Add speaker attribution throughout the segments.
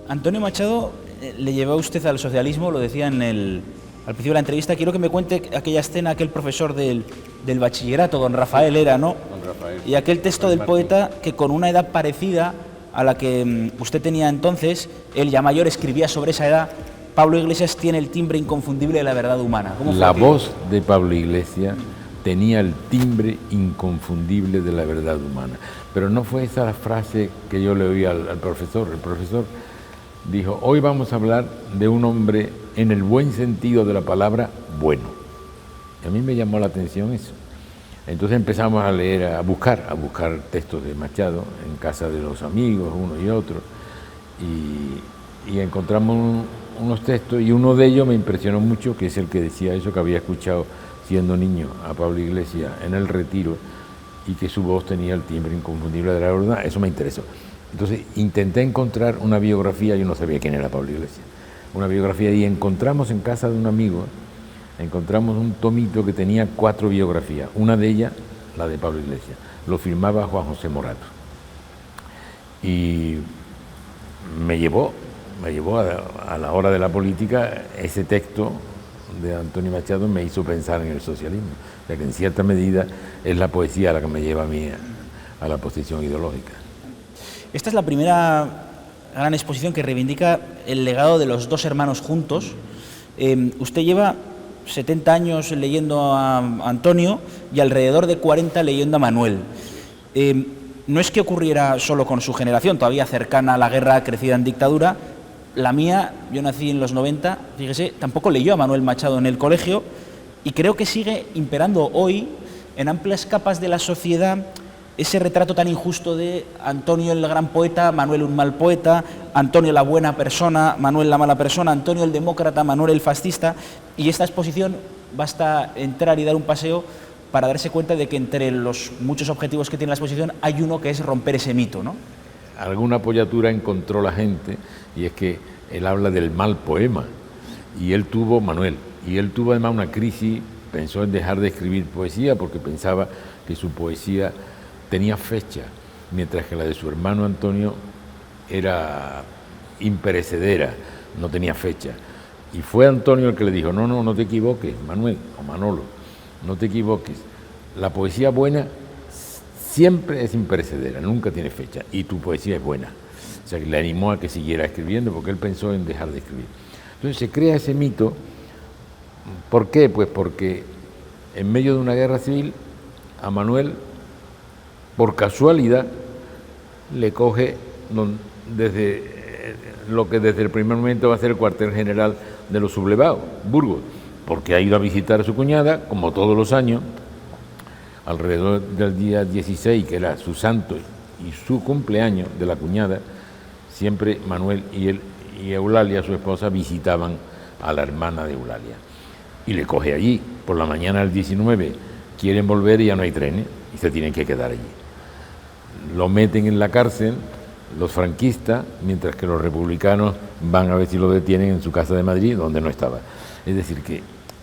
Speaker 1: Antonio Machado le llevó a usted al socialismo, lo decía al principio de la entrevista. Quiero que me cuente aquella escena, aquel profesor del bachillerato, don Rafael era, ¿no?
Speaker 2: Don Rafael.
Speaker 1: Y aquel texto del poeta que con una edad parecida a la que usted tenía entonces, él ya mayor escribía sobre esa edad: Pablo Iglesias tiene el timbre inconfundible de la verdad humana.
Speaker 2: La voz de Pablo Iglesias tenía el timbre inconfundible de la verdad humana. Pero no fue esa la frase que yo le oí al profesor. El profesor dijo: hoy vamos a hablar de un hombre en el buen sentido de la palabra bueno. Y a mí me llamó la atención eso. Entonces empezamos a leer, a buscar textos de Machado en casa de los amigos, uno y otro, y encontramos unos textos, y uno de ellos me impresionó mucho, que es el que decía eso, que había escuchado siendo niño a Pablo Iglesias en el Retiro, y que su voz tenía el timbre inconfundible de la verdad. Eso me interesó. Entonces intenté encontrar una biografía. Yo no sabía quién era Pablo Iglesias, una biografía, y encontramos en casa de un amigo, encontramos un tomito que tenía 4 biografías, una de ellas, la de Pablo Iglesias, lo firmaba Juan José Morato, y me llevó a la hora de la política. Ese texto de Antonio Machado me hizo pensar en el socialismo, o sea que en cierta medida es la poesía la que me lleva a mí a la posición ideológica.
Speaker 1: Esta es la primera gran exposición que reivindica el legado de los dos hermanos juntos. Usted lleva 70 años leyendo a Antonio y alrededor de 40 leyendo a Manuel. No es que ocurriera solo con su generación, todavía cercana a la guerra, crecida en dictadura. La mía, yo nací en los 90, fíjese, tampoco leyó a Manuel Machado en el colegio, y creo que sigue imperando hoy en amplias capas de la sociedad ese retrato tan injusto de Antonio el gran poeta, Manuel un mal poeta, Antonio la buena persona, Manuel la mala persona, Antonio el demócrata, Manuel el fascista. Y esta exposición basta entrar y dar un paseo para darse cuenta de que entre los muchos objetivos que tiene la exposición hay uno que es romper ese mito, ¿no?
Speaker 2: Alguna apoyatura encontró la gente, y es que él habla del mal poema, y él tuvo, Manuel, y él tuvo además una crisis, pensó en dejar de escribir poesía porque pensaba que su poesía tenía fecha, mientras que la de su hermano Antonio era imperecedera, no tenía fecha. Y fue Antonio el que le dijo: no te equivoques, Manuel, o Manolo, no te equivoques, la poesía buena siempre es imperecedera, nunca tiene fecha, y tu poesía es buena. O sea, que le animó a que siguiera escribiendo, porque él pensó en dejar de escribir. Entonces se crea ese mito. ¿Por qué? Pues porque en medio de una guerra civil, a Manuel, por casualidad, le coge desde lo que desde el primer momento va a ser el cuartel general de los sublevados, Burgos, porque ha ido a visitar a su cuñada, como todos los años, alrededor del día 16, que era su santo y su cumpleaños de la cuñada. Siempre Manuel y Eulalia, su esposa, visitaban a la hermana de Eulalia, y le coge allí. Por la mañana del 19 quieren volver y ya no hay trenes, y se tienen que quedar allí. Lo meten en la cárcel los franquistas, mientras que los republicanos van a ver si lo detienen en su casa de Madrid, donde no estaba. Es decir, que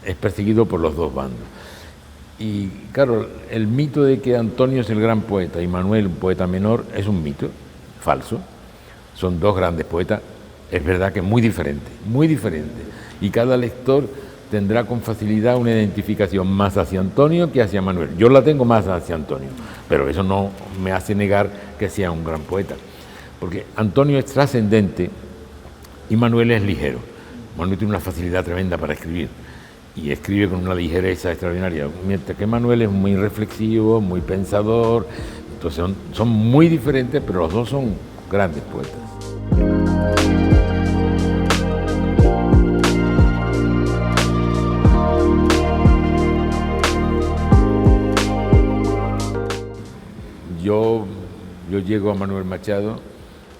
Speaker 2: es perseguido por los dos bandos. Y claro, el mito de que Antonio es el gran poeta y Manuel un poeta menor es un mito falso. Son dos grandes poetas, es verdad que muy diferentes, y cada lector tendrá con facilidad una identificación más hacia Antonio que hacia Manuel. Yo la tengo más hacia Antonio, pero eso no me hace negar que sea un gran poeta, porque Antonio es trascendente y Manuel es ligero. Manuel tiene una facilidad tremenda para escribir, y escribe con una ligereza extraordinaria, mientras que Manuel es muy reflexivo, muy pensador. Entonces son muy diferentes, pero los dos son grandes poetas. Yo llego a Manuel Machado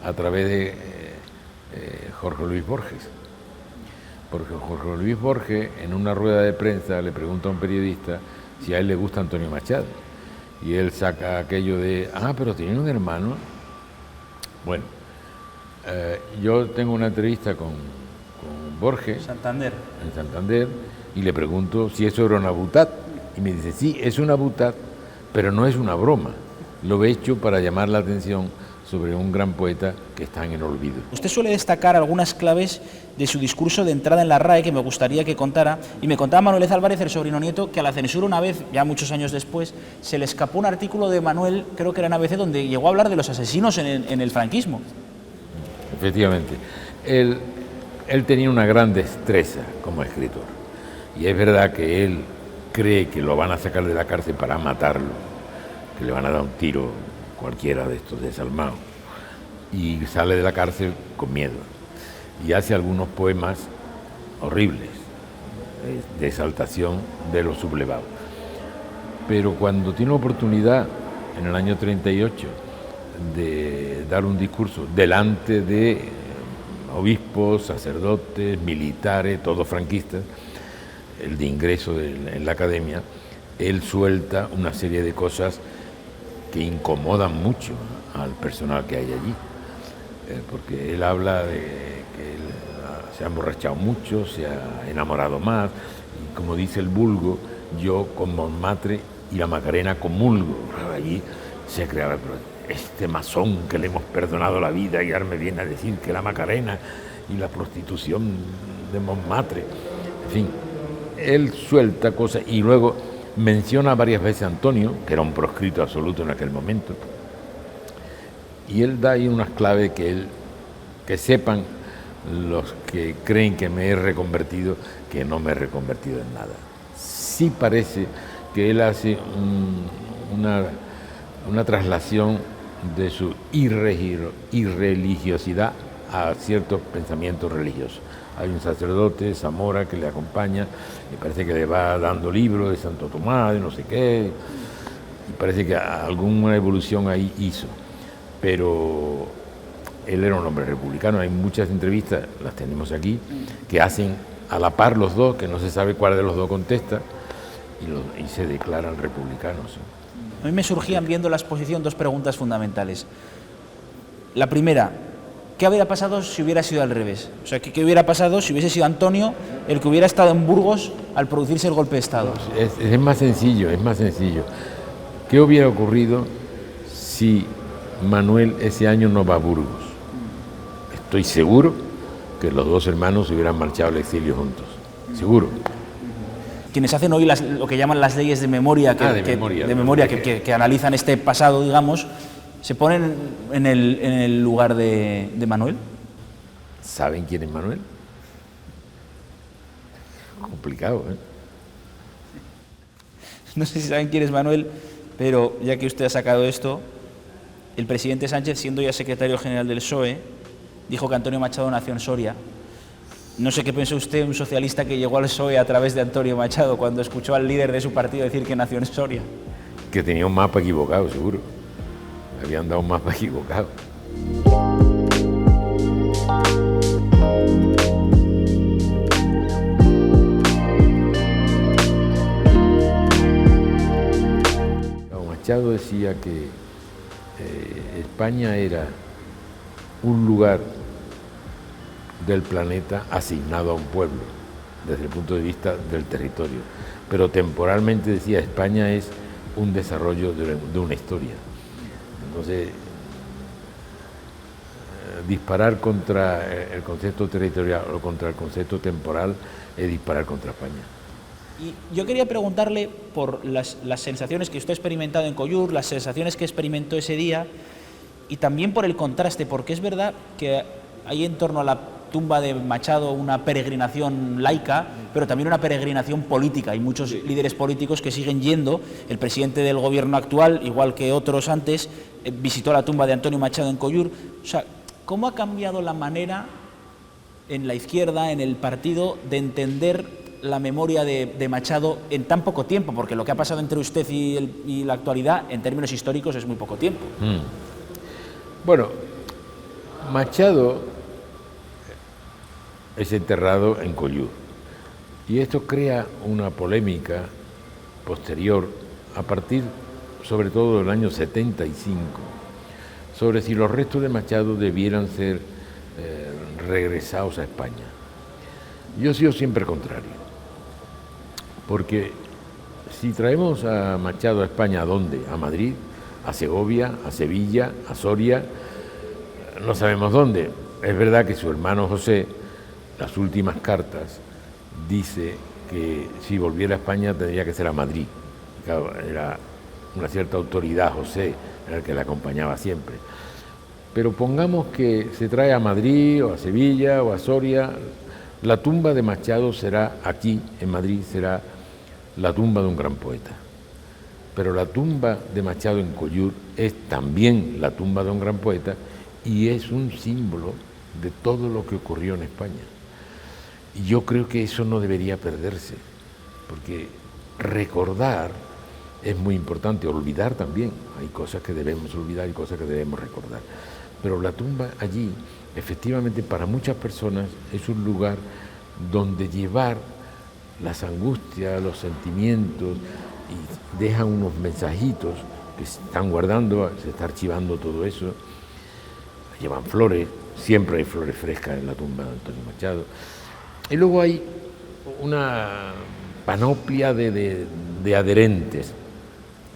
Speaker 2: a través de Jorge Luis Borges, porque Jorge Luis Borges, en una rueda de prensa, le pregunta a un periodista si a él le gusta Antonio Machado, y él saca aquello de, pero tiene un hermano. Bueno, yo tengo una entrevista con Borges
Speaker 1: Santander.
Speaker 2: en Santander y le pregunto si eso era una butad y me dice, sí, es una butad, pero no es una broma, lo he hecho para llamar la atención sobre un gran poeta que está en el olvido.
Speaker 1: Usted suele destacar algunas claves de su discurso de entrada en la RAE que me gustaría que contara, y me contaba Manuel Álvarez, el sobrino nieto, que a la censura una vez, ya muchos años después, se le escapó un artículo de Manuel, creo que era en ABC, donde llegó a hablar de los asesinos en el franquismo.
Speaker 2: Efectivamente, él tenía una gran destreza como escritor, y es verdad que él cree que lo van a sacar de la cárcel para matarlo, que le van a dar un tiro cualquiera de estos desalmados, y sale de la cárcel con miedo y hace algunos poemas horribles de exaltación de los sublevados, pero cuando tiene oportunidad en el año 38 de dar un discurso delante de obispos, sacerdotes, militares, todos franquistas, el de ingreso en la academia, él suelta una serie de cosas que incomodan mucho al personal que hay allí, porque él habla de que él se ha emborrachado mucho, se ha enamorado más, y como dice el vulgo, yo con Montmartre y la Macarena comulgo. Allí se creaba, pero este masón que le hemos perdonado la vida y ahora me viene a decir que la Macarena y la prostitución de Montmartre, en fin, él suelta cosas y luego menciona varias veces a Antonio, que era un proscrito absoluto en aquel momento, y él da ahí unas claves que sepan los que creen que me he reconvertido, que no me he reconvertido en nada. Sí parece que él hace una traslación de su irreligiosidad a ciertos pensamientos religiosos. Hay un sacerdote, Zamora, que le acompaña, y parece que le va dando libros de Santo Tomás, de no sé qué, y parece que alguna evolución ahí hizo. Pero él era un hombre republicano, hay muchas entrevistas, las tenemos aquí, que hacen a la par los dos, que no se sabe cuál de los dos contesta, y se declaran republicanos.
Speaker 1: A mí me surgían, viendo la exposición, dos preguntas fundamentales. La primera, ¿qué habría pasado si hubiera sido al revés? O sea, ¿qué hubiera pasado si hubiese sido Antonio el que hubiera estado en Burgos al producirse el golpe de Estado?
Speaker 2: Es más sencillo, es más sencillo. ¿Qué hubiera ocurrido si Manuel ese año no va a Burgos? Estoy seguro que los dos hermanos hubieran marchado al exilio juntos. Seguro.
Speaker 1: Quienes hacen hoy lo que llaman las leyes de memoria, que analizan este pasado, digamos, ¿se ponen en el lugar de Manuel?
Speaker 2: ¿Saben quién es Manuel? Complicado, ¿eh?
Speaker 1: No sé si saben quién es Manuel, pero ya que usted ha sacado esto, el presidente Sánchez, siendo ya secretario general del PSOE, dijo que Antonio Machado nació en Soria. No sé qué pensó usted, un socialista que llegó al PSOE a través de Antonio Machado, cuando escuchó al líder de su partido decir que nació en Soria.
Speaker 2: Que tenía un mapa equivocado, seguro. Habían dado un mapa equivocado. Machado decía que España era un lugar del planeta asignado a un pueblo, desde el punto de vista del territorio, pero temporalmente decía España es un desarrollo de una historia. Entonces, disparar contra el concepto territorial o contra el concepto temporal es disparar contra España.
Speaker 1: Y yo quería preguntarle por las sensaciones que usted ha experimentado en Collur, las sensaciones que experimentó ese día, y también por el contraste, porque es verdad que hay en torno a la tumba de Machado una peregrinación laica, pero también una peregrinación política. Hay muchos líderes políticos que siguen yendo. El presidente del gobierno actual, igual que otros antes, visitó la tumba de Antonio Machado en Collur. O sea, ¿cómo ha cambiado la manera en la izquierda, en el partido, de entender la memoria de Machado en tan poco tiempo? Porque lo que ha pasado entre usted y la actualidad, en términos históricos, es muy poco tiempo.
Speaker 2: Bueno, Machado es enterrado en Collur, y esto crea una polémica posterior a partir sobre todo del año 75, sobre si los restos de Machado debieran ser regresados a España. Yo he sido siempre contrario, porque si traemos a Machado a España, ¿a dónde? A Madrid, a Segovia, a Sevilla, a Soria, no sabemos dónde. Es verdad que su hermano José, las últimas cartas, dice que si volviera a España tendría que ser a Madrid. Claro, era una cierta autoridad, José, era el que le acompañaba siempre. Pero pongamos que se trae a Madrid o a Sevilla o a Soria, la tumba de Machado será aquí, en Madrid, será la tumba de un gran poeta. Pero la tumba de Machado en Collur es también la tumba de un gran poeta y es un símbolo de todo lo que ocurrió en España. Y yo creo que eso no debería perderse, porque recordar es muy importante, olvidar también. Hay cosas que debemos olvidar y cosas que debemos recordar. Pero la tumba allí, efectivamente, para muchas personas es un lugar donde llevar las angustias, los sentimientos, y dejan unos mensajitos que se están guardando, se está archivando todo eso. Llevan flores, siempre hay flores frescas en la tumba de Antonio Machado. Y luego hay una panoplia de adherentes,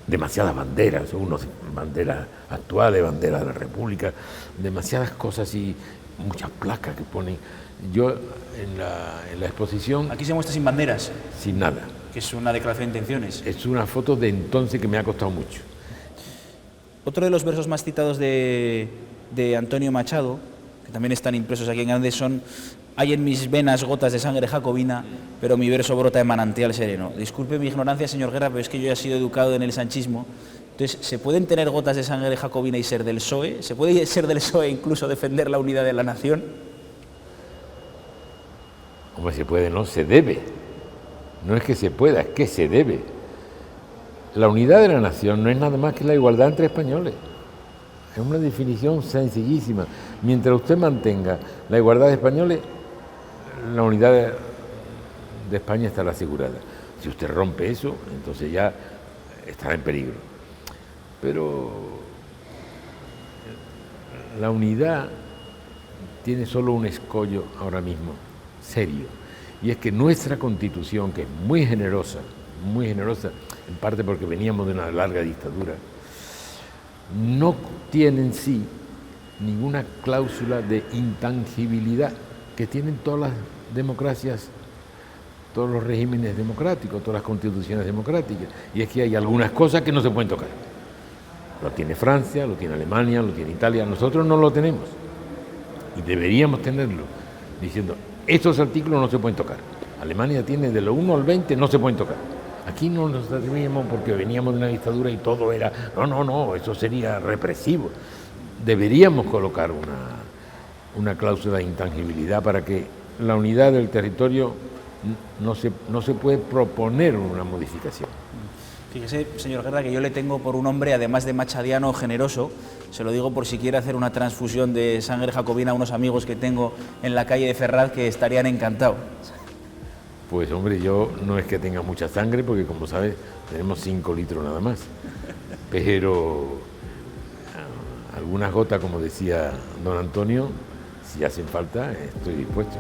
Speaker 2: demasiadas banderas, unos banderas actuales, banderas de la República, demasiadas cosas y muchas placas que ponen. Yo en la exposición...
Speaker 1: Aquí se muestra sin banderas.
Speaker 2: Sin nada.
Speaker 1: Que es una declaración de intenciones.
Speaker 2: Es una foto de entonces que me ha costado mucho.
Speaker 1: Otro de los versos más citados de Antonio Machado, que también están impresos aquí en grande, son: hay en mis venas gotas de sangre jacobina, pero mi verso brota de manantial sereno. Disculpe mi ignorancia, señor Guerra, pero es que yo ya he sido educado en el sanchismo. Entonces, ¿se pueden tener gotas de sangre jacobina y ser del PSOE? ¿Se puede ser del PSOE e incluso defender la unidad de la nación?
Speaker 2: Hombre, se puede, no, se debe. No es que se pueda, es que se debe. La unidad de la nación no es nada más que la igualdad entre españoles. Es una definición sencillísima. Mientras usted mantenga la igualdad de españoles, la unidad de España estará asegurada. Si usted rompe eso, entonces ya estará en peligro. Pero la unidad tiene solo un escollo ahora mismo, serio, y es que nuestra Constitución, que es muy generosa, en parte porque veníamos de una larga dictadura, no tiene en sí ninguna cláusula de intangibilidad que tienen todas las democracias, todos los regímenes democráticos, todas las constituciones democráticas, y es que hay algunas cosas que no se pueden tocar. Lo tiene Francia, lo tiene Alemania, lo tiene Italia, nosotros no lo tenemos y deberíamos tenerlo, diciendo: estos artículos no se pueden tocar. Alemania tiene de lo 1 al 20, no se pueden tocar. Aquí no nos atrevimos porque veníamos de una dictadura y todo era, no, eso sería represivo. Deberíamos colocar una cláusula de intangibilidad para que la unidad del territorio no se puede proponer una modificación.
Speaker 1: Fíjese, señor Guerra, que yo le tengo por un hombre, además de machadiano, generoso. Se lo digo por si quiere hacer una transfusión de sangre jacobina a unos amigos que tengo en la calle de Ferraz, que estarían encantados.
Speaker 2: Pues hombre, yo no es que tenga mucha sangre, porque como sabes, tenemos 5 litros nada más. Pero algunas gotas, como decía don Antonio, si hacen falta, estoy dispuesto.